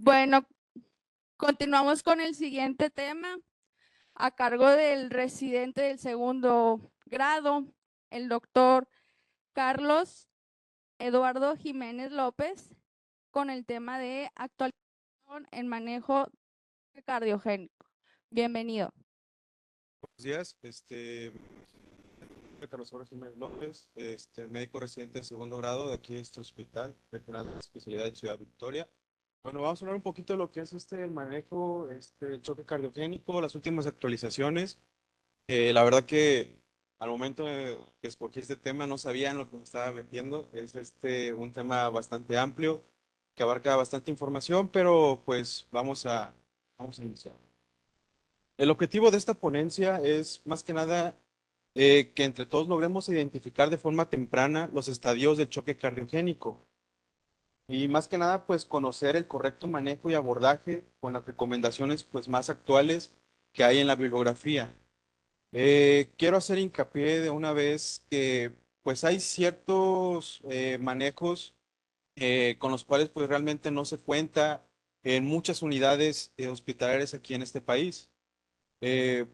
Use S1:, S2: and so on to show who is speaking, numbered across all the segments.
S1: Bueno, continuamos con el siguiente tema a cargo del residente del segundo grado, el doctor Carlos Eduardo Jiménez López, con el tema de actualización en manejo cardiogénico. Bienvenido.
S2: Buenos días, Carlos Jorge Jiménez López, médico residente de segundo grado de aquí de este hospital regional de especialidad de Ciudad Victoria. Bueno, vamos a hablar un poquito de lo que es el manejo, el choque cardiogénico, las últimas actualizaciones. La verdad que al momento de que escogí este tema no sabía en lo que me estaba metiendo. Es un tema bastante amplio que abarca bastante información, pero pues vamos a iniciar. El objetivo de esta ponencia es más que nada que entre todos logremos identificar de forma temprana los estadios del choque cardiogénico y más que nada pues conocer el correcto manejo y abordaje con las recomendaciones pues más actuales que hay en la bibliografía. Quiero hacer hincapié de una vez que pues hay ciertos manejos con los cuales pues realmente no se cuenta en muchas unidades hospitalarias aquí en este país. Eh,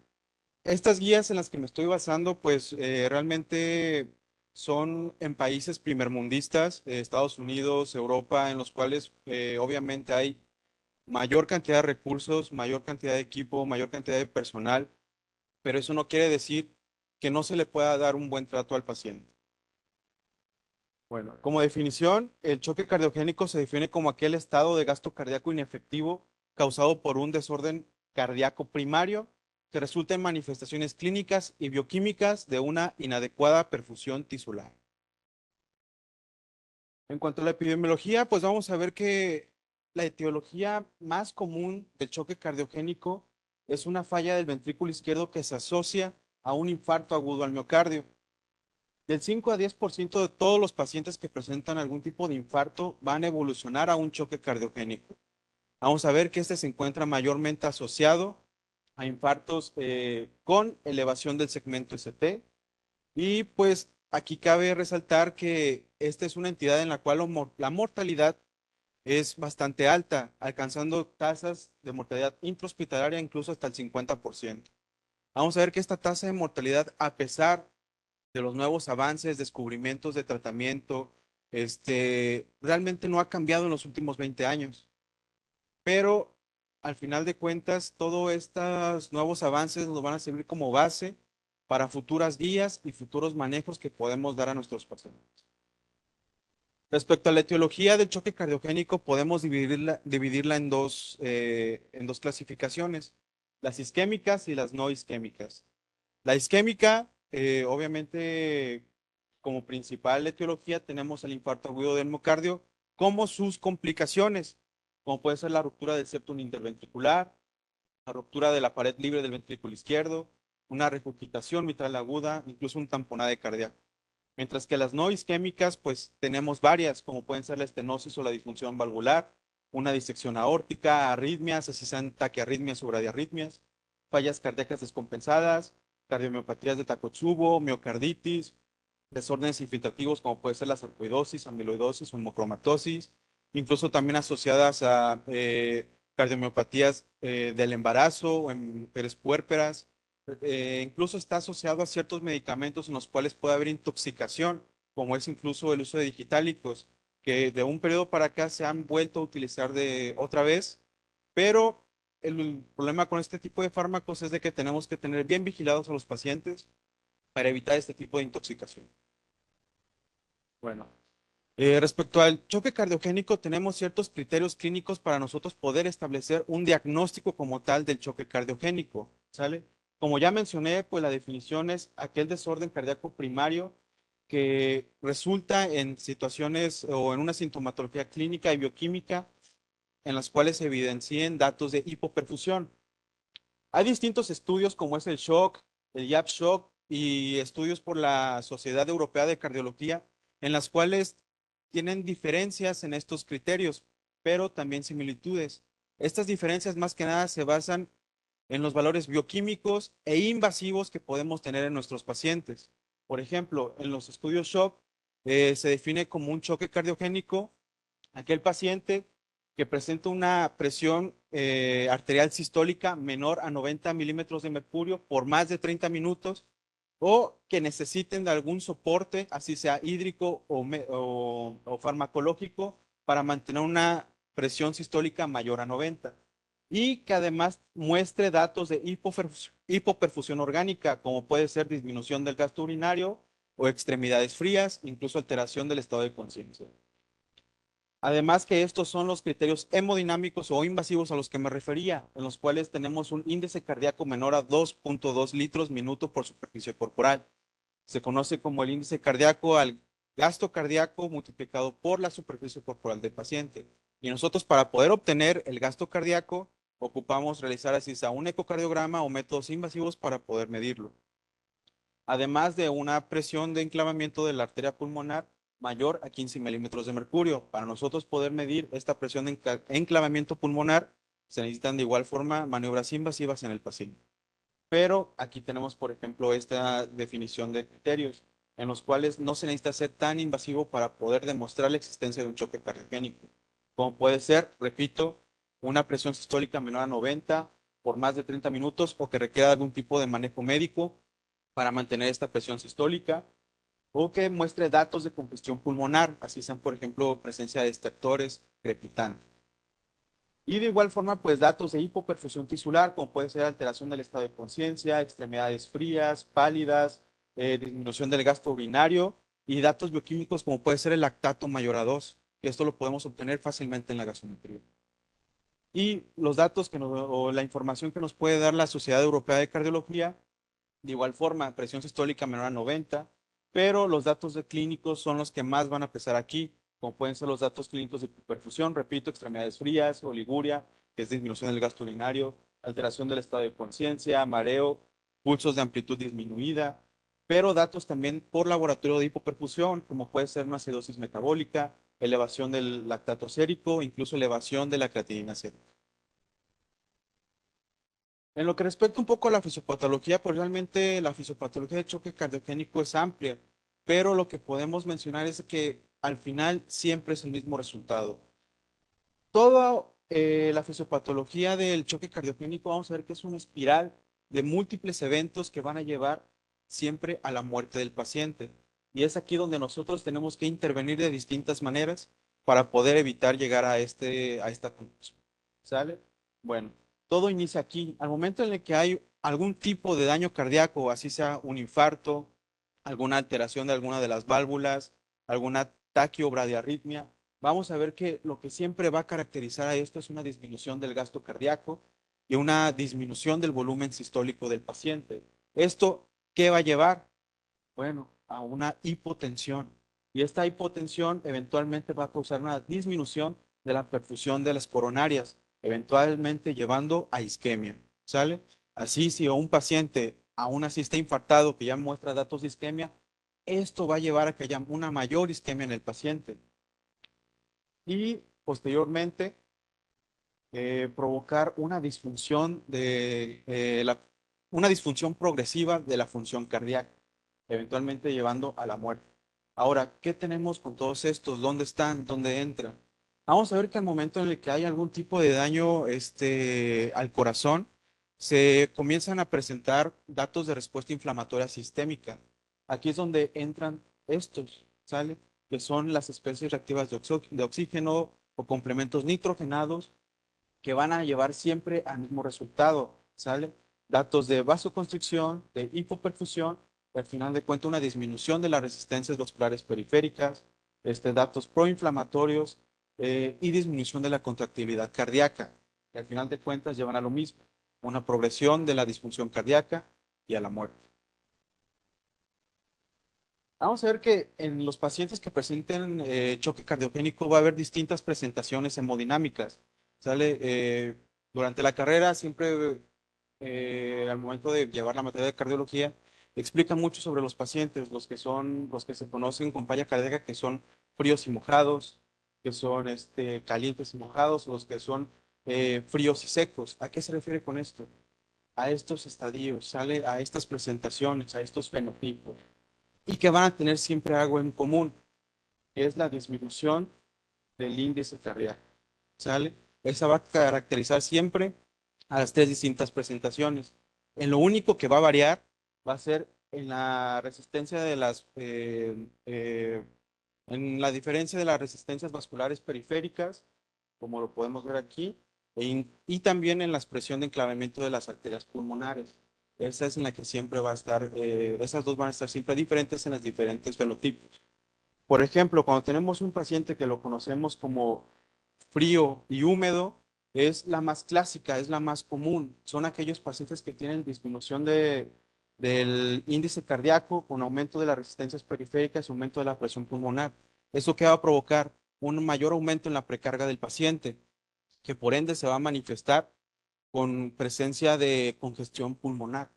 S2: Estas guías en las que me estoy basando, pues realmente son en países primermundistas, Estados Unidos, Europa, en los cuales obviamente hay mayor cantidad de recursos, mayor cantidad de equipo, mayor cantidad de personal, pero eso no quiere decir que no se le pueda dar un buen trato al paciente. Bueno, como definición, el choque cardiogénico se define como aquel estado de gasto cardíaco inefectivo causado por un desorden cardíaco primario que resulta en manifestaciones clínicas y bioquímicas de una inadecuada perfusión tisular. En cuanto a la epidemiología, pues vamos a ver que la etiología más común del choque cardiogénico es una falla del ventrículo izquierdo que se asocia a un infarto agudo al miocardio. Del 5 a 10% de todos los pacientes que presentan algún tipo de infarto van a evolucionar a un choque cardiogénico. Vamos a ver que este se encuentra mayormente asociado a infartos con elevación del segmento ST. Y pues aquí cabe resaltar que esta es una entidad en la cual la mortalidad es bastante alta, alcanzando tasas de mortalidad intrahospitalaria incluso hasta el 50%. Vamos a ver que esta tasa de mortalidad, a pesar de los nuevos avances, descubrimientos de tratamiento, realmente no ha cambiado en los últimos 20 años. Pero al final de cuentas, todos estos nuevos avances nos van a servir como base para futuras guías y futuros manejos que podemos dar a nuestros pacientes. Respecto a la etiología del choque cardiogénico, podemos dividirla en dos clasificaciones, las isquémicas y las no isquémicas. La isquémica, obviamente, como principal etiología tenemos el infarto agudo del miocardio como sus complicaciones, como puede ser la ruptura del septum interventricular, la ruptura de la pared libre del ventrículo izquierdo, una regurgitación mitral aguda, incluso un tamponade cardíaco. Mientras que las no isquémicas, pues tenemos varias, como pueden ser la estenosis o la disfunción valvular, una disección aórtica, arritmias, así sean taquiarritmias o bradiarritmias, fallas cardíacas descompensadas, cardiomiopatías de Takotsubo, miocarditis, desórdenes infiltrativos como puede ser la sarcoidosis, amiloidosis o hemocromatosis, incluso también asociadas a cardiomiopatías del embarazo o en mujeres puérperas. Incluso está asociado a ciertos medicamentos en los cuales puede haber intoxicación, como es incluso el uso de digitalicos, que de un periodo para acá se han vuelto a utilizar de otra vez, pero el problema con este tipo de fármacos es de que tenemos que tener bien vigilados a los pacientes para evitar este tipo de intoxicación. Bueno, respecto al choque cardiogénico, tenemos ciertos criterios clínicos para nosotros poder establecer un diagnóstico como tal del choque cardiogénico, ¿sale? Como ya mencioné, pues la definición es aquel desorden cardíaco primario que resulta en situaciones o en una sintomatología clínica y bioquímica en las cuales se evidencien datos de hipoperfusión. Hay distintos estudios como es el shock, el YAP shock y estudios por la Sociedad Europea de Cardiología en las cuales tienen diferencias en estos criterios, pero también similitudes. Estas diferencias más que nada se basan en los valores bioquímicos e invasivos que podemos tener en nuestros pacientes. Por ejemplo, en los estudios shock se define como un choque cardiogénico aquel paciente que presenta una presión arterial sistólica menor a 90 milímetros de mercurio por más de 30 minutos o que necesiten de algún soporte, así sea hídrico o farmacológico, para mantener una presión sistólica mayor a 90. Y que además muestre datos de hipoperfusión orgánica, como puede ser disminución del gasto urinario o extremidades frías, incluso alteración del estado de conciencia. Además que estos son los criterios hemodinámicos o invasivos a los que me refería, en los cuales tenemos un índice cardíaco menor a 2.2 litros minuto por superficie corporal. Se conoce como el índice cardíaco al gasto cardíaco multiplicado por la superficie corporal del paciente. Y nosotros para poder obtener el gasto cardíaco ocupamos realizar así sea un ecocardiograma o métodos invasivos para poder medirlo. Además de una presión de enclavamiento de la arteria pulmonar mayor a 15 milímetros de mercurio. Para nosotros poder medir esta presión de enclavamiento pulmonar, se necesitan de igual forma maniobras invasivas en el paciente. Pero aquí tenemos, por ejemplo, esta definición de criterios en los cuales no se necesita ser tan invasivo para poder demostrar la existencia de un choque cardiogénico, como puede ser, repito, una presión sistólica menor a 90 por más de 30 minutos o que requiera algún tipo de manejo médico para mantener esta presión sistólica o que muestre datos de congestión pulmonar, así sean, por ejemplo, presencia de estertores crepitantes. Y de igual forma, pues datos de hipoperfusión tisular, como puede ser alteración del estado de conciencia, extremidades frías, pálidas, disminución del gasto urinario y datos bioquímicos como puede ser el lactato mayor a 2, que esto lo podemos obtener fácilmente en la gasometría. Y los datos o la información que nos puede dar la Sociedad Europea de Cardiología, de igual forma, presión sistólica menor a 90, pero los datos de clínicos son los que más van a pesar aquí, como pueden ser los datos clínicos de perfusión, repito, extremidades frías, oliguria, que es disminución del gasto urinario, alteración del estado de conciencia, mareo, pulsos de amplitud disminuida, pero datos también por laboratorio de hipoperfusión, como puede ser una acidosis metabólica, elevación del lactato sérico, incluso elevación de la creatinina sérica. En lo que respecta un poco a la fisiopatología, pues realmente la fisiopatología de choque cardiogénico es amplia, pero lo que podemos mencionar es que al final siempre es el mismo resultado. Toda la fisiopatología del choque cardiogénico, vamos a ver que es una espiral de múltiples eventos que van a llevar siempre a la muerte del paciente. Y es aquí donde nosotros tenemos que intervenir de distintas maneras para poder evitar llegar a esta conclusión. ¿Sale? Bueno, todo inicia aquí. Al momento en el que hay algún tipo de daño cardíaco, así sea un infarto, alguna alteración de alguna de las válvulas, alguna taquio o bradiarritmia, vamos a ver que lo que siempre va a caracterizar a esto es una disminución del gasto cardíaco y una disminución del volumen sistólico del paciente. ¿Esto qué va a llevar? Bueno, a una hipotensión. Y esta hipotensión eventualmente va a causar una disminución de la perfusión de las coronarias, eventualmente llevando a isquemia. ¿Sale? Así, si un paciente aún así está infartado, que ya muestra datos de isquemia, esto va a llevar a que haya una mayor isquemia en el paciente y posteriormente provocar una disfunción una disfunción progresiva de la función cardíaca, eventualmente llevando a la muerte. Ahora, ¿qué tenemos con todos estos? ¿Dónde están? ¿Dónde entran? Vamos a ver que al momento en el que hay algún tipo de daño al corazón, se comienzan a presentar datos de respuesta inflamatoria sistémica. Aquí es donde entran estos, ¿sale? Que son las especies reactivas de oxígeno o complementos nitrogenados que van a llevar siempre al mismo resultado, ¿sale? Datos de vasoconstricción, de hipoperfusión, y al final de cuentas una disminución de las resistencias vasculares periféricas, datos proinflamatorios y disminución de la contractibilidad cardíaca, que al final de cuentas llevan a lo mismo, una progresión de la disfunción cardíaca y a la muerte. Vamos a ver que en los pacientes que presenten choque cardiogénico va a haber distintas presentaciones hemodinámicas. ¿Sale? Durante la carrera, siempre al momento de llevar la materia de cardiología, explica mucho sobre los pacientes, los que se conocen con falla cardíaca, que son fríos y mojados, que son calientes y mojados, los que son fríos y secos. ¿A qué se refiere con esto? A estos estadios, sale a estas presentaciones, a estos fenotipos y que van a tener siempre algo en común, que es la disminución del índice cardíaco. ¿sale? Esa va a caracterizar siempre a las tres distintas presentaciones. En lo único que va a variar va a ser en la resistencia de en la diferencia de las resistencias vasculares periféricas, como lo podemos ver aquí, y también en la expresión de enclavamiento de las arterias pulmonares. Esa es en la que siempre va a estar, esas dos van a estar siempre diferentes en los diferentes fenotipos. Por ejemplo, cuando tenemos un paciente que lo conocemos como frío y húmedo, es la más clásica, es la más común. Son aquellos pacientes que tienen disminución del índice cardíaco con aumento de las resistencias periféricas y aumento de la presión pulmonar. ¿Eso qué va a provocar? Un mayor aumento en la precarga del paciente, que por ende se va a manifestar con presencia de congestión pulmonar.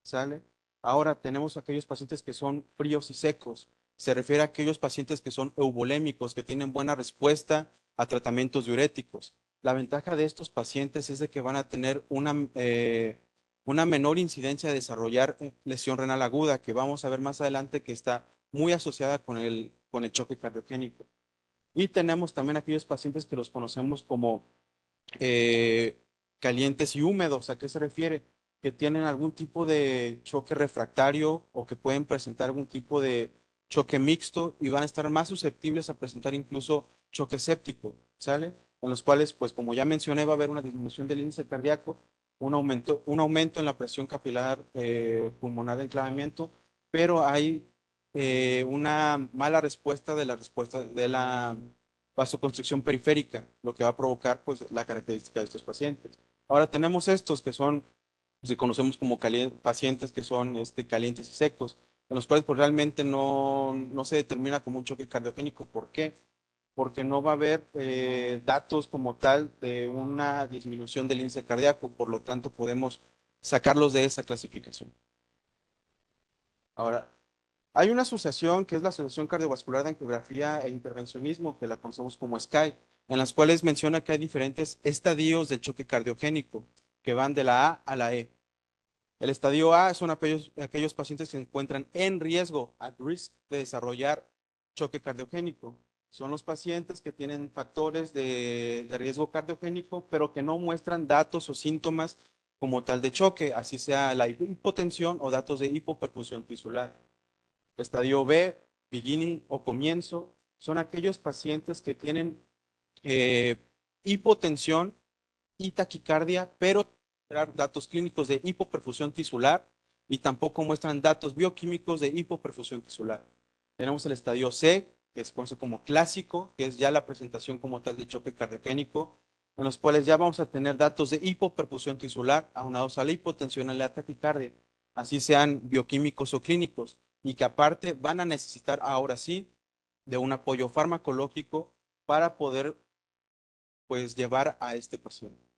S2: ¿Sale? Ahora tenemos aquellos pacientes que son fríos y secos. Se refiere a aquellos pacientes que son eubolémicos, que tienen buena respuesta a tratamientos diuréticos. La ventaja de estos pacientes es de que van a tener una menor incidencia de desarrollar lesión renal aguda, que vamos a ver más adelante que está muy asociada con el choque cardiogénico. Y tenemos también aquellos pacientes que los conocemos como eh, calientes y húmedos. ¿A qué se refiere? Que tienen algún tipo de choque refractario o que pueden presentar algún tipo de choque mixto y van a estar más susceptibles a presentar incluso choque séptico, ¿sale? En los cuales, pues como ya mencioné, va a haber una disminución del índice cardíaco, un aumento en la presión capilar pulmonar de enclavamiento, pero hay una mala respuesta de la vasoconstricción periférica, lo que va a provocar pues la característica de estos pacientes. Ahora tenemos estos que son, si conocemos como pacientes que son calientes y secos, en los cuales pues realmente no se determina como un choque cardiogénico. ¿Por qué? Porque no va a haber datos como tal de una disminución del índice cardíaco, por lo tanto podemos sacarlos de esa clasificación. Ahora, hay una asociación que es la Asociación Cardiovascular de Angiografía e Intervencionismo, que la conocemos como SCAI, en las cuales menciona que hay diferentes estadios del choque cardiogénico que van de la A a la E. El estadio A son aquellos pacientes que se encuentran en riesgo, at risk, de desarrollar choque cardiogénico. Son los pacientes que tienen factores de riesgo cardiogénico, pero que no muestran datos o síntomas como tal de choque, así sea la hipotensión o datos de hipoperfusión tisular. Estadio B, beginning o comienzo, son aquellos pacientes que tienen eh, hipotensión y taquicardia, pero datos clínicos de hipoperfusión tisular y tampoco muestran datos bioquímicos de hipoperfusión tisular. Tenemos el estadio C, que es conocido como clásico, que es ya la presentación como tal de choque cardiogénico, en los cuales ya vamos a tener datos de hipoperfusión tisular aunados a la hipotensión y la taquicardia, así sean bioquímicos o clínicos, y que aparte van a necesitar ahora sí de un apoyo farmacológico para poder pues llevar a este paciente.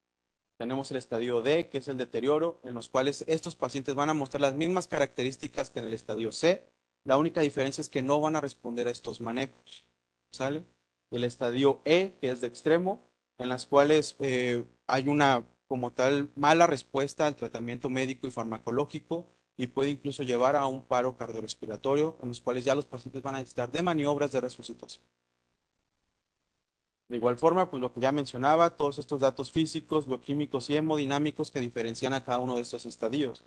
S2: Tenemos el estadio D, que es el deterioro, en los cuales estos pacientes van a mostrar las mismas características que en el estadio C. La única diferencia es que no van a responder a estos manejos. ¿Sale? El estadio E, que es de extremo, en las cuales hay una como tal mala respuesta al tratamiento médico y farmacológico y puede incluso llevar a un paro cardiorrespiratorio, en los cuales ya los pacientes van a necesitar de maniobras de resucitación. De igual forma, pues lo que ya mencionaba, todos estos datos físicos, bioquímicos y hemodinámicos que diferencian a cada uno de estos estadios.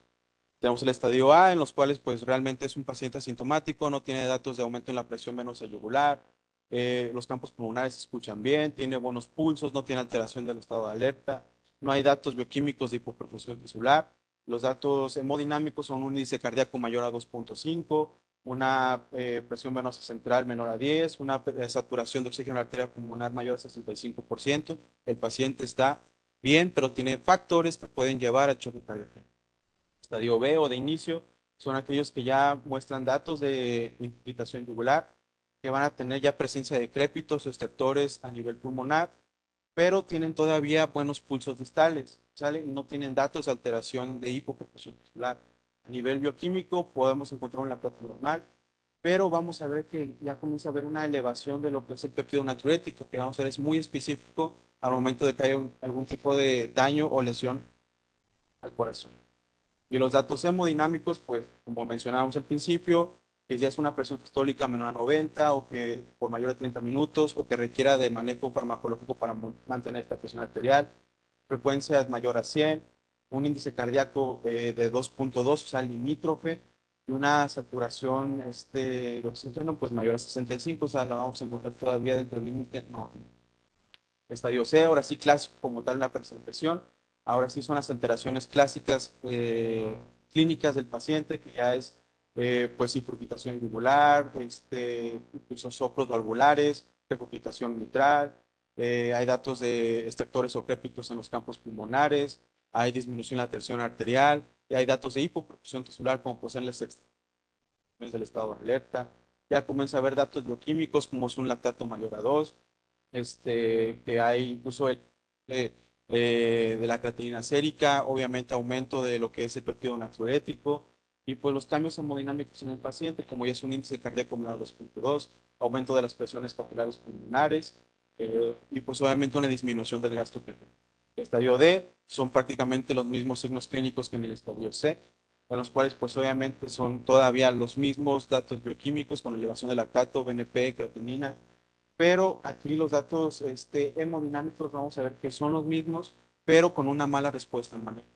S2: Tenemos el estadio A, en los cuales pues realmente es un paciente asintomático, no tiene datos de aumento en la presión venosa yugular, los campos pulmonares se escuchan bien, tiene buenos pulsos, no tiene alteración del estado de alerta, no hay datos bioquímicos de hipoperfusión tisular, los datos hemodinámicos son un índice cardíaco mayor a 2.5, una presión venosa central menor a 10, una saturación de oxígeno en la arteria pulmonar mayor a 65%. El paciente está bien, pero tiene factores que pueden llevar a choque cardíaco. Estadio B o de inicio son aquellos que ya muestran datos de infiltración yugular, que van a tener ya presencia de crépitos o estertores a nivel pulmonar, pero tienen todavía buenos pulsos distales, ¿sale? No tienen datos de alteración de hipoperfusión tisular. A nivel bioquímico podemos encontrar una plata normal, pero vamos a ver que ya comienza a haber una elevación de lo que es el péptido natriurético, que vamos a ver es muy específico al momento de que haya algún tipo de daño o lesión al corazón. Y los datos hemodinámicos, pues como mencionábamos al principio, que ya es una presión sistólica menor a 90 o que por mayor de 30 minutos o que requiera de manejo farmacológico para mantener esta presión arterial, frecuencias mayor a 100, un índice cardíaco de 2.2, o sea, limítrofe, y una saturación de oxígeno pues mayor a 65, o sea, la vamos a encontrar todavía dentro del límite no. Estadio C, ahora sí clásico como tal la presentación, ahora sí son las alteraciones clásicas clínicas del paciente, que ya es pues infiltración yugular, incluso soplos valvulares, recuperación mitral, hay datos de extractores o crépicos en los campos pulmonares, hay disminución de la tensión arterial, y hay datos de hipoperfusión tisular como poseen las extracciones del estado de alerta, ya comienza a haber datos bioquímicos como es un lactato mayor a 2, que hay incluso de la creatinina sérica, obviamente aumento de lo que es el péptido natriurético, y pues los cambios hemodinámicos en el paciente, como ya es un índice cardíaco menor a 2.2, aumento de las presiones capilares pulmonares, y pues obviamente una disminución del gasto. El estadio D son prácticamente los mismos signos clínicos que en el estadio C, en los cuales pues obviamente son todavía los mismos datos bioquímicos con elevación de lactato, BNP, creatinina, pero aquí los datos hemodinámicos vamos a ver que son los mismos, pero con una mala respuesta en manejo.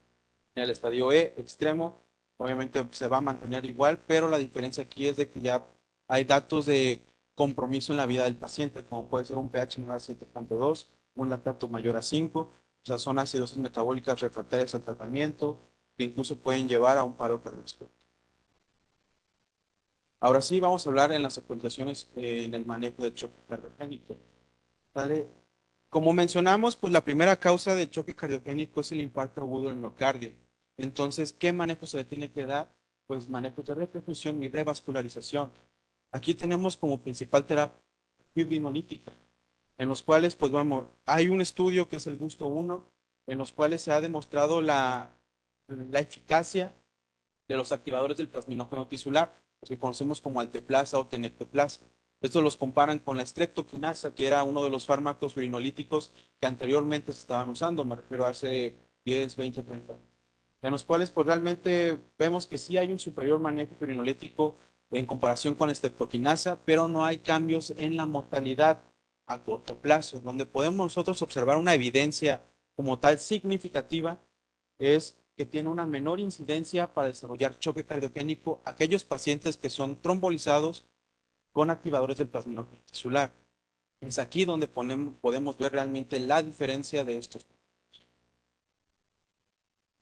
S2: En el estadio E extremo, obviamente se va a mantener igual, pero la diferencia aquí es de que ya hay datos de compromiso en la vida del paciente, como puede ser un pH menor a 7.2, un lactato mayor a 5, o sea, son acidosis metabólicas refractarias al tratamiento, que incluso pueden llevar a un paro cardiovascular. Ahora sí, vamos a hablar en las actualizaciones en el manejo del choque cardiogénico. ¿Vale? Como mencionamos, pues la primera causa del choque cardiogénico es el infarto agudo del miocardio. Entonces, ¿qué manejo se le tiene que dar? Pues manejo de reperfusión y revascularización. Aquí tenemos como principal terapia fibrinolítica, en los cuales, pues vamos, hay un estudio que es el Gusto 1, en los cuales se ha demostrado la eficacia de los activadores del plasminógeno tisular, que conocemos como alteplasa o tenecteplasa. Estos los comparan con la streptokinasa, que era uno de los fármacos urinolíticos que anteriormente se estaban usando, me refiero a hace 10, 20, 30 años, en los cuales pues realmente vemos que sí hay un superior manejo urinolítico en comparación con la streptokinasa, pero no hay cambios en la mortalidad a corto plazo. Donde podemos nosotros observar una evidencia como tal significativa es que tiene una menor incidencia para desarrollar choque cardiogénico aquellos pacientes que son trombolizados con activadores del plasminógeno tisular. Es aquí donde podemos ver realmente la diferencia de estos.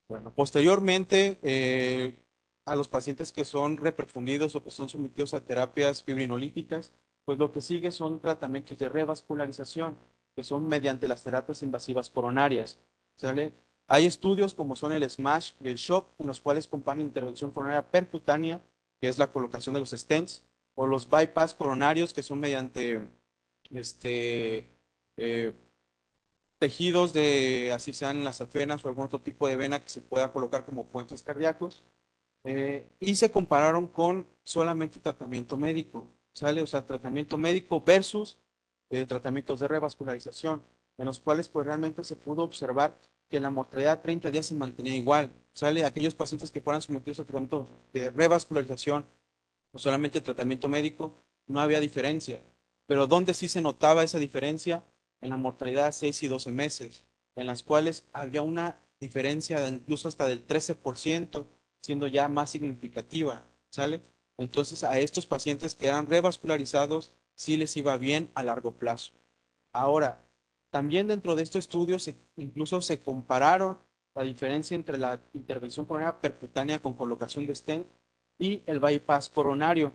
S2: Bueno, posteriormente, a los pacientes que son reperfundidos o que son sometidos a terapias fibrinolíticas, pues lo que sigue son tratamientos de revascularización, que son mediante las terapias invasivas coronarias. ¿Sale? Hay estudios como son el SMASH y el SHOCK, en los cuales comparan intervención coronaria percutánea, que es la colocación de los stents, o los bypass coronarios, que son mediante eh, tejidos de, así sean las venas o algún otro tipo de vena que se pueda colocar como puentes cardíacos, y se compararon con solamente tratamiento médico, ¿sale? O sea, tratamiento médico versus tratamientos de revascularización, en los cuales pues realmente se pudo observar que la mortalidad a 30 días se mantenía igual, ¿sale? Aquellos pacientes que fueran sometidos a tratamiento de revascularización o solamente tratamiento médico, no había diferencia. Pero donde sí se notaba esa diferencia, en la mortalidad a 6 y 12 meses, en las cuales había una diferencia de incluso hasta del 13%, siendo ya más significativa, ¿sale? Entonces a estos pacientes que eran revascularizados, sí les iba bien a largo plazo. Ahora, también dentro de estos estudios incluso se compararon la diferencia entre la intervención coronaria percutánea con colocación de stent y el bypass coronario.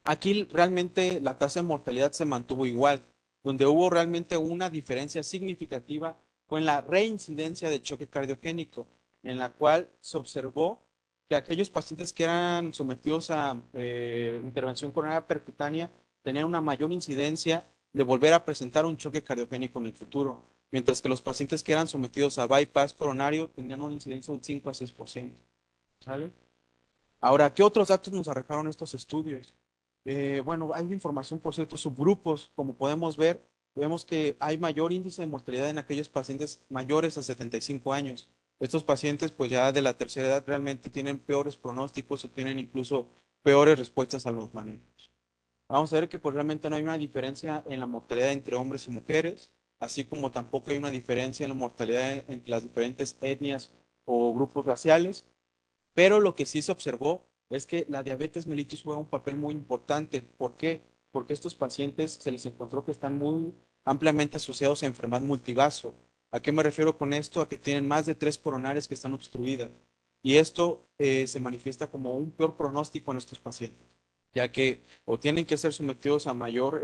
S2: Aquí realmente la tasa de mortalidad se mantuvo igual. Donde hubo realmente una diferencia significativa fue en la reincidencia de choque cardiogénico, en la cual se observó que aquellos pacientes que eran sometidos a intervención coronaria percutánea tenían una mayor incidencia de volver a presentar un choque cardiogénico en el futuro, mientras que los pacientes que eran sometidos a bypass coronario tenían una incidencia de un 5 a 6%. ¿Sale? Ahora, ¿qué otros datos nos arrojaron estos estudios? Bueno, hay información por ciertos subgrupos, como podemos ver, vemos que hay mayor índice de mortalidad en aquellos pacientes mayores a 75 años. Estos pacientes, pues ya de la tercera edad, realmente tienen peores pronósticos o tienen incluso peores respuestas a los manejos. Vamos a ver que pues realmente no hay una diferencia en la mortalidad entre hombres y mujeres, así como tampoco hay una diferencia en la mortalidad entre las diferentes etnias o grupos raciales, pero lo que sí se observó es que la diabetes mellitus juega un papel muy importante. ¿Por qué? Porque estos pacientes se les encontró que están muy ampliamente asociados a enfermedad multivaso. ¿A qué me refiero con esto? A que tienen más de 3 coronarias que están obstruidas. Y esto se manifiesta como un peor pronóstico en estos pacientes, ya que o tienen que ser sometidos a mayor,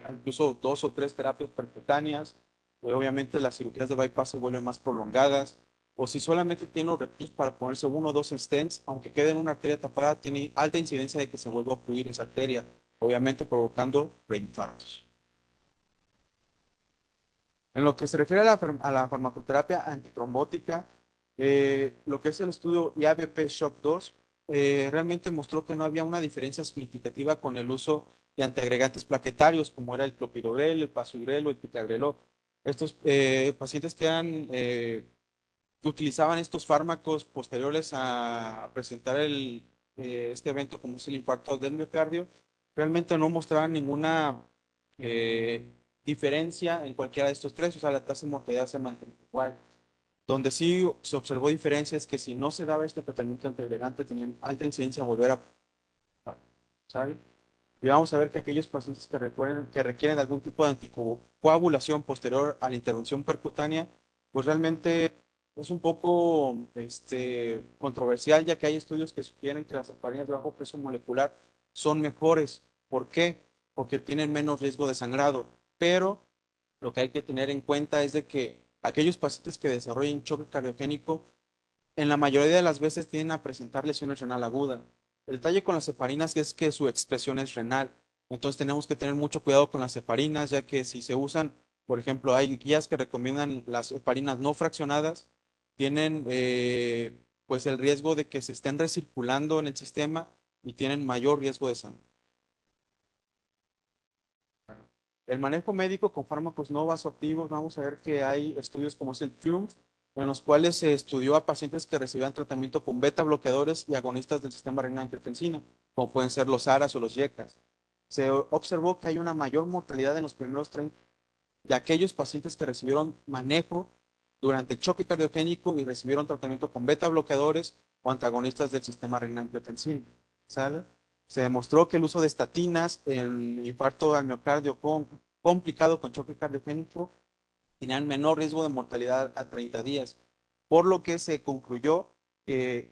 S2: incluso 2 o 3 terapias percutáneas, obviamente las cirugías de bypass se vuelven más prolongadas, o si solamente tiene los recursos para ponerse 1 o 2 stents, aunque quede en una arteria tapada, tiene alta incidencia de que se vuelva a ocluir esa arteria, obviamente provocando reinfartos. En lo que se refiere a la farmacoterapia antitrombótica, lo que es el estudio IABP Shock 2, realmente mostró que no había una diferencia significativa con el uso de antiagregantes plaquetarios, como era el clopidogrel, el pasugrel o el ticagrelor. Estos pacientes que utilizaban estos fármacos posteriores a presentar este evento como es el infarto del miocardio, realmente no mostraban ninguna eh, diferencia en cualquiera de estos tres, o sea, la tasa de mortalidad se mantenía igual. Donde sí se observó diferencia es que si no se daba este tratamiento antiagregante, tenían alta incidencia de volver a, ¿sabe? Y vamos a ver que aquellos pacientes que requieren algún tipo de anticoagulación posterior a la intervención percutánea, pues realmente es un poco controversial, ya que hay estudios que sugieren que las heparines de bajo peso molecular son mejores. ¿Por qué? Porque tienen menos riesgo de sangrado. Pero lo que hay que tener en cuenta es de que aquellos pacientes que desarrollen choque cardiogénico en la mayoría de las veces tienden a presentar lesiones renal aguda. El detalle con las heparinas es que su expresión es renal. Entonces tenemos que tener mucho cuidado con las heparinas, ya que si se usan, por ejemplo, hay guías que recomiendan las heparinas no fraccionadas, tienen pues el riesgo de que se estén recirculando en el sistema y tienen mayor riesgo de sangre. El manejo médico con fármacos no vasoactivos, vamos a ver que hay estudios como es el TRIUMPH, en los cuales se estudió a pacientes que recibían tratamiento con beta bloqueadores y agonistas del sistema renina-angiotensina, como pueden ser los ARAs o los YECAS. Se observó que hay una mayor mortalidad en los primeros 30 de aquellos pacientes que recibieron manejo durante el choque cardiogénico y recibieron tratamiento con beta bloqueadores o antagonistas del sistema renina-angiotensina. ¿Sale? Se demostró que el uso de estatinas en infarto al miocardio complicado con choque cardiogénico tenían menor riesgo de mortalidad a 30 días, por lo que se concluyó que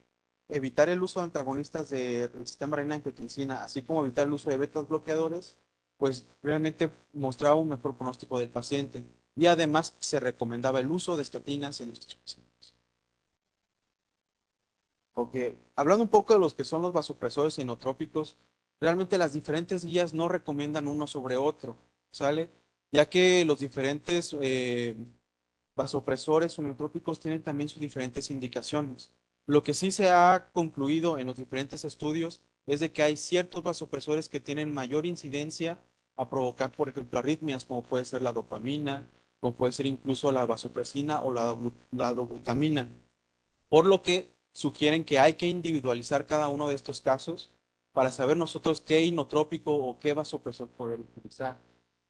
S2: evitar el uso de antagonistas del sistema renina-angiotensina, así como evitar el uso de betas bloqueadores, pues realmente mostraba un mejor pronóstico del paciente. Y además se recomendaba el uso de estatinas en estos pacientes. Porque hablando un poco de los que son los vasopresores inotrópicos, realmente las diferentes guías no recomiendan uno sobre otro, ¿sale? Ya que los diferentes vasopresores inotrópicos tienen también sus diferentes indicaciones. Lo que sí se ha concluido en los diferentes estudios es de que hay ciertos vasopresores que tienen mayor incidencia a provocar, por ejemplo, arritmias, como puede ser la dopamina, como puede ser incluso la vasopresina o la dobutamina, por lo que sugieren que hay que individualizar cada uno de estos casos para saber nosotros qué inotrópico o qué vasopresor poder utilizar.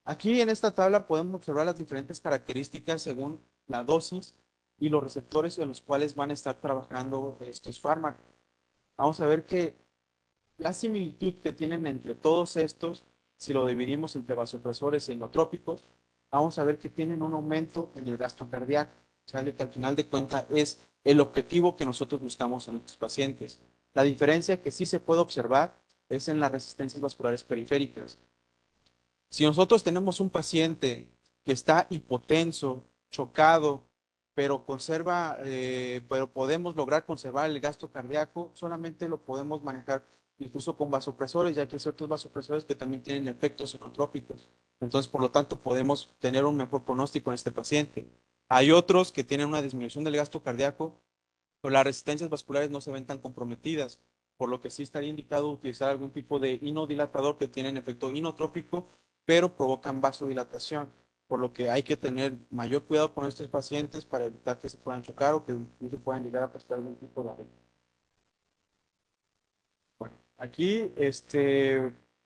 S2: Aquí en esta tabla podemos observar las diferentes características según la dosis y los receptores en los cuales van a estar trabajando estos fármacos. Vamos a ver que la similitud que tienen entre todos estos, si lo dividimos entre vasopresores e inotrópicos, vamos a ver que tienen un aumento en el gasto cardíaco. ¿Sale? Que al final de cuentas es el objetivo que nosotros buscamos en nuestros pacientes. La diferencia que sí se puede observar es en las resistencias vasculares periféricas. Si nosotros tenemos un paciente que está hipotenso, chocado, pero podemos lograr conservar el gasto cardíaco, solamente lo podemos manejar incluso con vasopresores, ya que hay ciertos vasopresores que también tienen efectos inotrópicos. Entonces, por lo tanto, podemos tener un mejor pronóstico en este paciente. Hay otros que tienen una disminución del gasto cardíaco, pero las resistencias vasculares no se ven tan comprometidas, por lo que sí estaría indicado utilizar algún tipo de inodilatador que tienen efecto inotrópico, pero provocan vasodilatación, por lo que hay que tener mayor cuidado con estos pacientes para evitar que se puedan chocar o que incluso puedan llegar a prestar algún tipo de... Bueno, Aquí,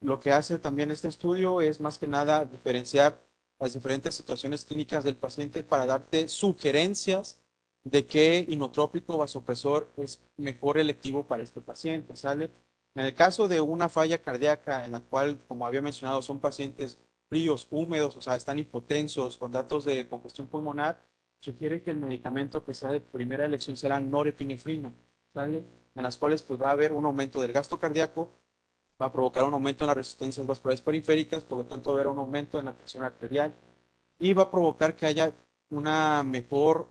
S2: lo que hace también este estudio es más que nada diferenciar las diferentes situaciones clínicas del paciente para darte sugerencias de qué inotrópico vasopresor es mejor electivo para este paciente, ¿sale? En el caso de una falla cardíaca en la cual, como había mencionado, son pacientes fríos, húmedos, o sea, están hipotensos, con datos de congestión pulmonar, sugiere que el medicamento que sea de primera elección será norepinefrina, ¿sale? En las cuales pues va a haber un aumento del gasto cardíaco, va a provocar un aumento en las resistencias vasculares periféricas, por lo tanto va a haber un aumento en la presión arterial y va a provocar que haya una mejor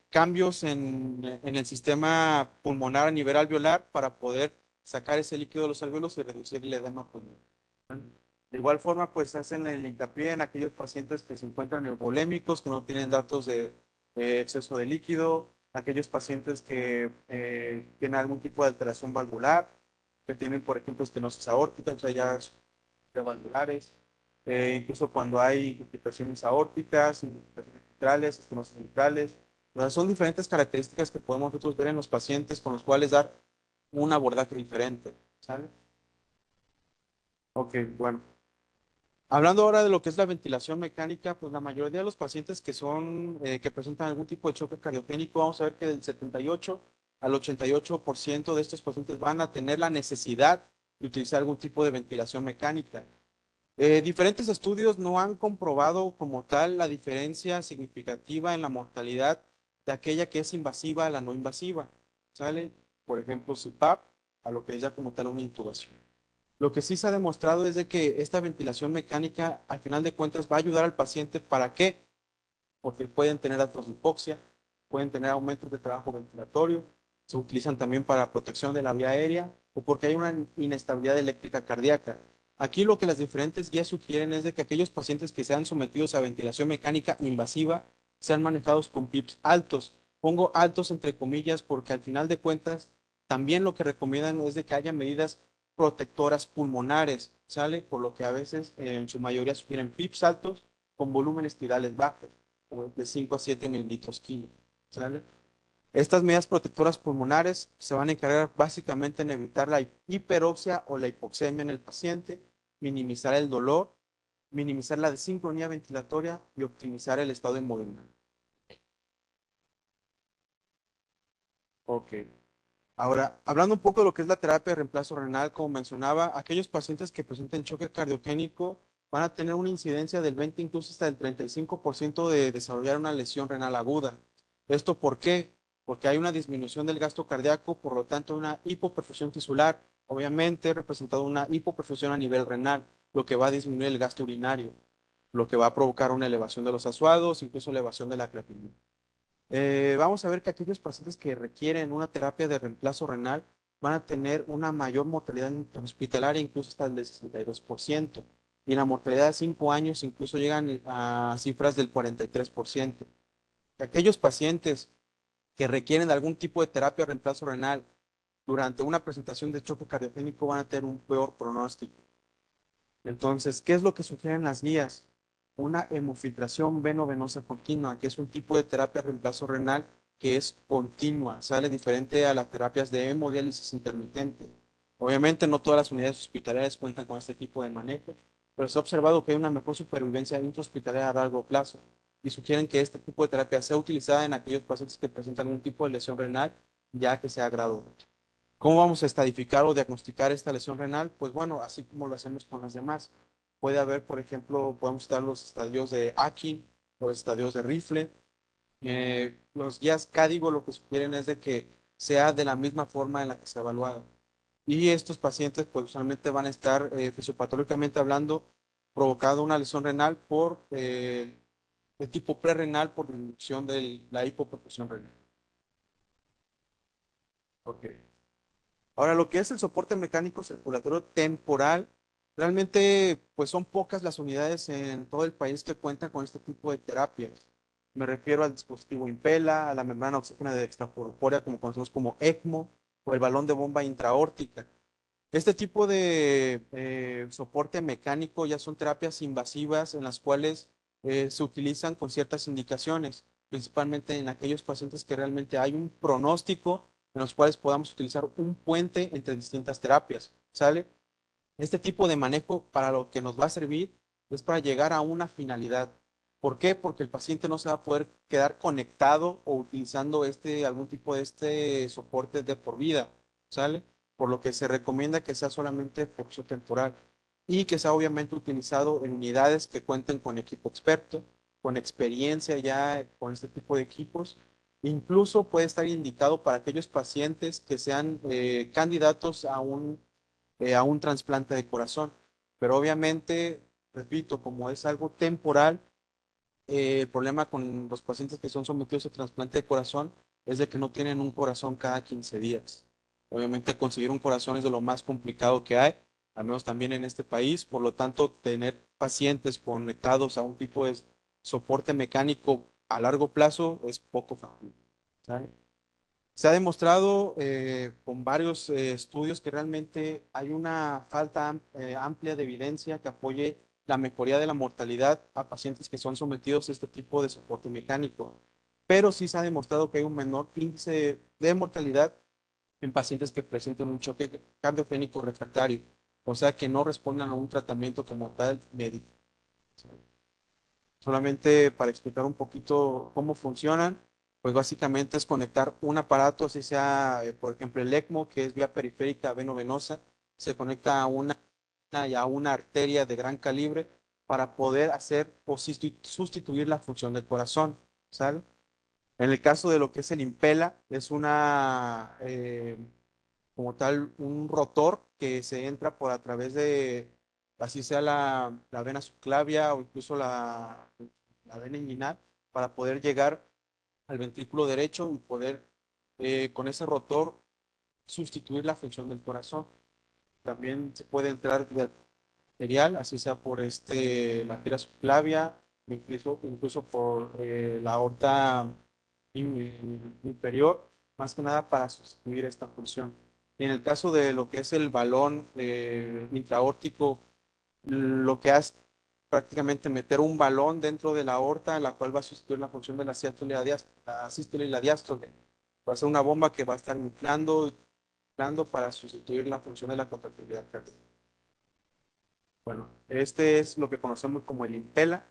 S2: cambios en el sistema pulmonar a nivel alveolar para poder sacar ese líquido de los alveolos y reducir el edema pulmonar. De igual forma, pues hacen el hincapié en aquellos pacientes que se encuentran neumolémicos, que no tienen datos de exceso de líquido, aquellos pacientes que tienen algún tipo de alteración valvular, que tienen, por ejemplo, estenosis aórtica, o sea, ya valvulares, incluso cuando hay complicaciones aórticas, complicaciones mitrales, estenosis mitrales. O sea, son diferentes características que podemos nosotros ver en los pacientes con los cuales dar un abordaje diferente, ¿sale? Ok, bueno. Hablando ahora de lo que es la ventilación mecánica, pues la mayoría de los pacientes que son, que presentan algún tipo de choque cardiogénico, vamos a ver que del 78 al 88% de estos pacientes van a tener la necesidad de utilizar algún tipo de ventilación mecánica. Diferentes estudios no han comprobado como tal la diferencia significativa en la mortalidad de aquella que es invasiva a la no invasiva, ¿sale? Por ejemplo, CPAP, a lo que es ya como tal una intubación. Lo que sí se ha demostrado es de que esta ventilación mecánica, al final de cuentas, va a ayudar al paciente. ¿Para qué? Porque pueden tener atrofia de hipoxia, pueden tener aumentos de trabajo ventilatorio, se utilizan también para protección de la vía aérea o porque hay una inestabilidad eléctrica cardíaca. Aquí lo que las diferentes guías sugieren es de que aquellos pacientes que sean sometidos a ventilación mecánica invasiva sean manejados con PIPs altos. Pongo altos entre comillas porque al final de cuentas también lo que recomiendan es de que haya medidas protectoras pulmonares, ¿sale? Por lo que a veces en su mayoría sugieren PIPs altos con volúmenes tirales bajos, de 5 a 7 mililitros kilo, ¿sale? Estas medidas protectoras pulmonares se van a encargar básicamente en evitar la hiperoxia o la hipoxemia en el paciente, minimizar el dolor, minimizar la desincronía ventilatoria y optimizar el estado de movimiento. Ok. Ahora, hablando un poco de lo que es la terapia de reemplazo renal, como mencionaba, aquellos pacientes que presenten choque cardiogénico van a tener una incidencia del 20, incluso hasta del 35% de desarrollar una lesión renal aguda. ¿Esto por qué? Porque hay una disminución del gasto cardíaco, por lo tanto una hipoperfusión tisular, obviamente representado una hipoperfusión a nivel renal, lo que va a disminuir el gasto urinario, lo que va a provocar una elevación de los asuados, incluso elevación de la creatinina. Vamos a ver que aquellos pacientes que requieren una terapia de reemplazo renal van a tener una mayor mortalidad hospitalaria, incluso hasta el de 62%. Y la mortalidad de 5 años incluso llegan a cifras del 43%. Aquellos pacientes que requieren de algún tipo de terapia de reemplazo renal durante una presentación de choque cardiogénico van a tener un peor pronóstico. Entonces, ¿qué es lo que sugieren las guías? Una hemofiltración venovenosa continua, que es un tipo de terapia de reemplazo renal que es continua, sale diferente a las terapias de hemodiálisis intermitente. Obviamente no todas las unidades hospitalarias cuentan con este tipo de manejo, pero se ha observado que hay una mejor supervivencia intrahospitalaria a largo plazo y sugieren que este tipo de terapia sea utilizada en aquellos pacientes que presentan un tipo de lesión renal ya que sea grado. ¿Cómo vamos a estadificar o diagnosticar esta lesión renal? Pues bueno, así como lo hacemos con las demás. Puede haber, por ejemplo, podemos dar los estadios de Akin, los estadios de Rifle. Los guías CADIGO lo que sugieren es de que sea de la misma forma en la que se ha evaluado. Y estos pacientes, pues usualmente van a estar fisiopatológicamente hablando, provocando una lesión renal por de tipo prerrenal por reducción de la hipoperfusión renal. Ok. Ahora, lo que es el soporte mecánico circulatorio temporal, realmente pues son pocas las unidades en todo el país que cuentan con este tipo de terapias. Me refiero al dispositivo Impela, a la membrana oxígena de extracorpórea, como conocemos como ECMO, o el balón de bomba intraórtica. Este tipo de soporte mecánico ya son terapias invasivas en las cuales se utilizan con ciertas indicaciones, principalmente en aquellos pacientes que realmente hay un pronóstico en los cuales podamos utilizar un puente entre distintas terapias, ¿sale? Este tipo de manejo para lo que nos va a servir es para llegar a una finalidad. ¿Por qué? Porque el paciente no se va a poder quedar conectado o utilizando algún tipo de soporte de por vida, ¿sale? Por lo que se recomienda que sea solamente por uso temporal y que sea obviamente utilizado en unidades que cuenten con equipo experto, con experiencia ya con este tipo de equipos. Incluso puede estar indicado para aquellos pacientes que sean candidatos a un trasplante de corazón. Pero obviamente, repito, como es algo temporal, el problema con los pacientes que son sometidos a trasplante de corazón es de que no tienen un corazón cada 15 días. Obviamente conseguir un corazón es de lo más complicado que hay, al menos también en este país. Por lo tanto, tener pacientes conectados a un tipo de soporte mecánico a largo plazo es poco factible, ¿sabe? Se ha demostrado con varios estudios que realmente hay una falta amplia de evidencia que apoye la mejoría de la mortalidad a pacientes que son sometidos a este tipo de soporte mecánico. Pero sí se ha demostrado que hay un menor índice de mortalidad en pacientes que presenten un choque cardiogénico refractario, o sea que no respondan a un tratamiento como tal médico. Solamente para explicar un poquito cómo funcionan, pues básicamente es conectar un aparato, así sea, por ejemplo, el ECMO, que es vía periférica veno-venosa, se conecta a una arteria de gran calibre para poder hacer o sustituir la función del corazón, ¿sale? En el caso de lo que es el Impela, es como tal, un rotor que se entra por a través de, así sea la vena subclavia o incluso la vena inguinal, para poder llegar al ventrículo derecho y poder, con ese rotor, sustituir la función del corazón. También se puede entrar de arterial, así sea por la arteria subclavia, incluso por la aorta inferior, más que nada para sustituir esta función. Y en el caso de lo que es el balón intraórtico, lo que hace prácticamente meter un balón dentro de la aorta, la cual va a sustituir la función de la sístole y la diástole. Va a ser una bomba que va a estar inflando para sustituir la función de la contractilidad cardíaca. Bueno, este es lo que conocemos como el Impela.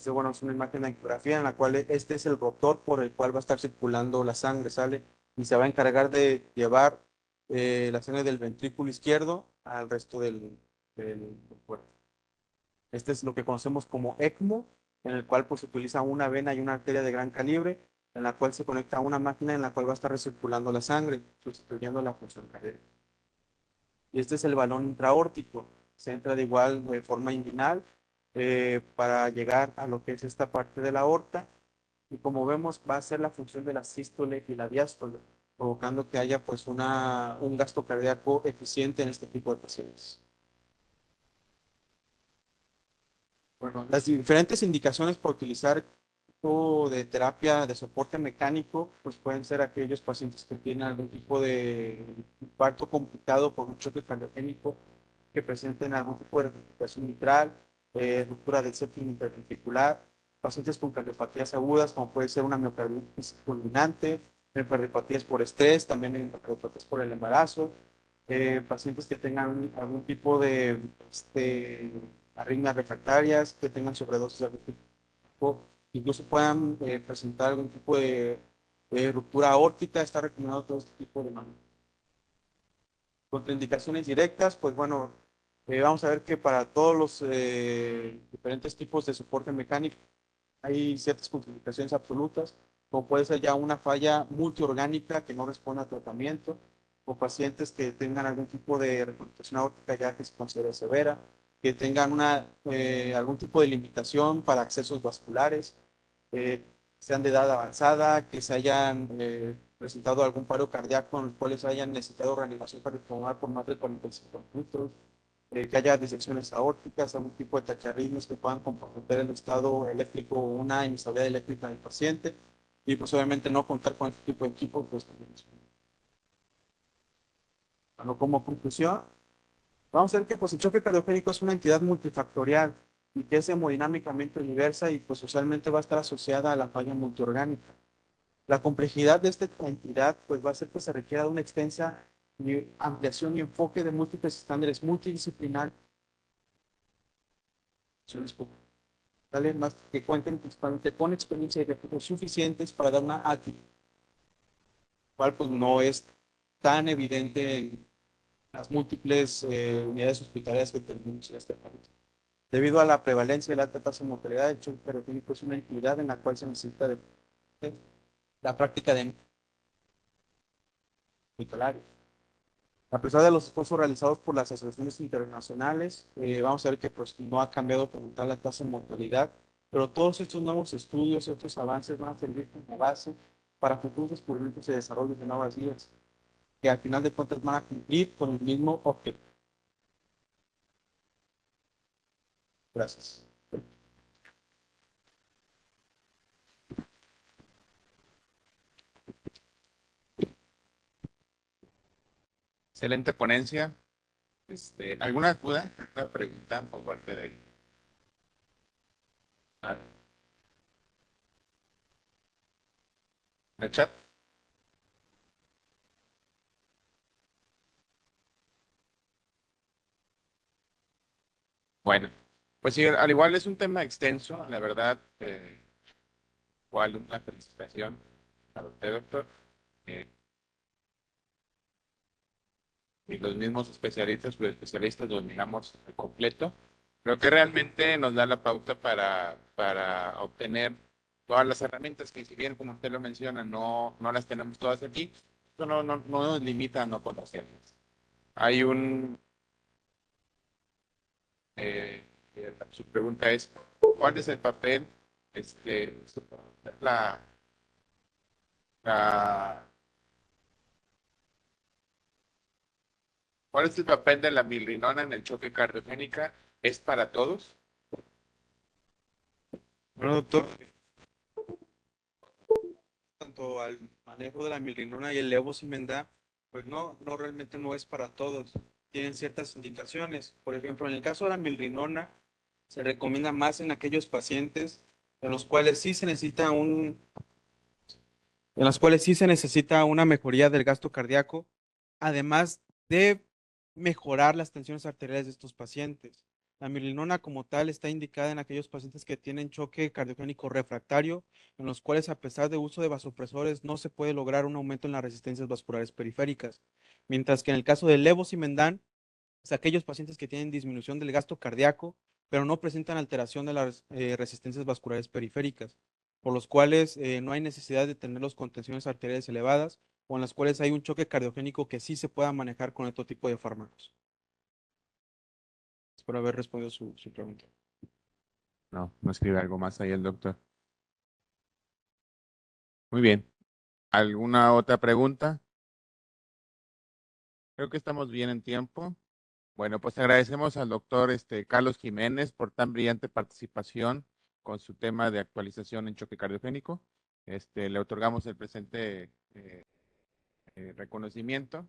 S2: Bueno, es una imagen de ecografía en la cual este es el rotor por el cual va a estar circulando la sangre, ¿sale? Y se va a encargar de llevar la sangre del ventrículo izquierdo al resto del cuerpo. Este es lo que conocemos como ECMO, en el cual pues, se utiliza una vena y una arteria de gran calibre, en la cual se conecta a una máquina en la cual va a estar recirculando la sangre, sustituyendo la función cardíaca. Y este es el balón intraórtico. Se entra de igual de forma inguinal para llegar a lo que es esta parte de la aorta. Y como vemos, va a ser la función de la sístole y la diástole, provocando que haya pues un gasto cardíaco eficiente en este tipo de pacientes. Bueno, las diferentes indicaciones para utilizar tipo de terapia de soporte mecánico, pues pueden ser aquellos pacientes que tienen algún tipo de infarto complicado por un choque cardiogénico, que presenten algún tipo de recuperación mitral, ruptura del septum interventricular, pacientes con cardiopatías agudas, como puede ser una miocarditis fulminante, cardiopatías por estrés, también cardiopatías por el embarazo, pacientes que tengan algún tipo de arritmias refractarias, que tengan sobredosis de algún tipo, incluso puedan presentar algún tipo de ruptura aórtica, está recomendado todo este tipo de manejo. Contraindicaciones directas, pues bueno, vamos a ver que para todos los diferentes tipos de soporte mecánico hay ciertas contraindicaciones absolutas, como puede ser ya una falla multiorgánica que no responda a tratamiento, o pacientes que tengan algún tipo de reconstrucción aórtica ya que se considera severa, que tengan algún tipo de limitación para accesos vasculares, sean de edad avanzada, que se hayan presentado algún paro cardíaco en el cual se hayan necesitado reanimación cardiopulmonar por más de 45 minutos, que haya disecciones aórticas, algún tipo de taquiarritmias que puedan comprometer el estado eléctrico o una inestabilidad eléctrica del paciente, y pues obviamente no contar con este tipo de equipo, pues también es. Bueno, como conclusión, vamos a ver que pues, el choque cardiogénico es una entidad multifactorial y que es hemodinámicamente diversa y pues socialmente va a estar asociada a la falla multiorgánica. La complejidad de esta entidad pues va a hacer que se requiera de una extensa ampliación y enfoque de múltiples estándares multidisciplinarios, ¿vale? Más que cuenten principalmente con experiencia y recursos suficientes para dar una actividad, cual pues no es tan evidente en las múltiples unidades hospitalarias que tenemos en este país. Debido a la prevalencia de la alta tasa de mortalidad, el choque cardíaco es una actividad en la cual se necesita de la práctica de hospitalaria. A pesar de los esfuerzos realizados por las asociaciones internacionales, vamos a ver que pues, no ha cambiado como tal la tasa de mortalidad, pero todos estos nuevos estudios, estos avances van a servir como base para futuros descubrimientos y desarrollos de nuevas vías, que al final de cuentas van a cumplir con el mismo objetivo. Gracias.
S3: Excelente ponencia. ¿Alguna duda? ¿Una pregunta por parte de el chat? Bueno, pues sí, al igual es un tema extenso, la verdad, igual una felicitación a usted, doctor, eh, y los mismos especialistas, los especialistas dominamos el completo. Creo que realmente nos da la pauta para obtener todas las herramientas que, si bien, como usted lo menciona, no las tenemos todas aquí, eso no nos limita a no conocerlas. Hay su pregunta es, ¿cuál es el papel, la, la, cuál es el papel de la milrinona en el choque cardiogénico? ¿Es para todos?
S2: Bueno, doctor, tanto al manejo de la milrinona y el levosimendan, pues no realmente no es para todos. Tienen ciertas indicaciones. Por ejemplo, en el caso de la milrinona, se recomienda más en aquellos pacientes en los cuales sí se necesita en las cuales sí se necesita una mejoría del gasto cardíaco, además de mejorar las tensiones arteriales de estos pacientes. La milrinona como tal está indicada en aquellos pacientes que tienen choque cardiogénico refractario, en los cuales a pesar de uso de vasopresores no se puede lograr un aumento en las resistencias vasculares periféricas. Mientras que en el caso del levosimendan, es aquellos pacientes que tienen disminución del gasto cardíaco, pero no presentan alteración de las resistencias vasculares periféricas, por los cuales no hay necesidad de tenerlos con tensiones arteriales elevadas o en las cuales hay un choque cardiogénico que sí se pueda manejar con otro tipo de fármacos. Espero haber respondido su pregunta.
S3: No escribe algo más ahí el doctor. Muy bien. ¿Alguna otra pregunta? Creo que estamos bien en tiempo. Bueno, pues agradecemos al doctor Carlos Jiménez por tan brillante participación con su tema de actualización en choque cardiogénico. Le otorgamos el presente reconocimiento.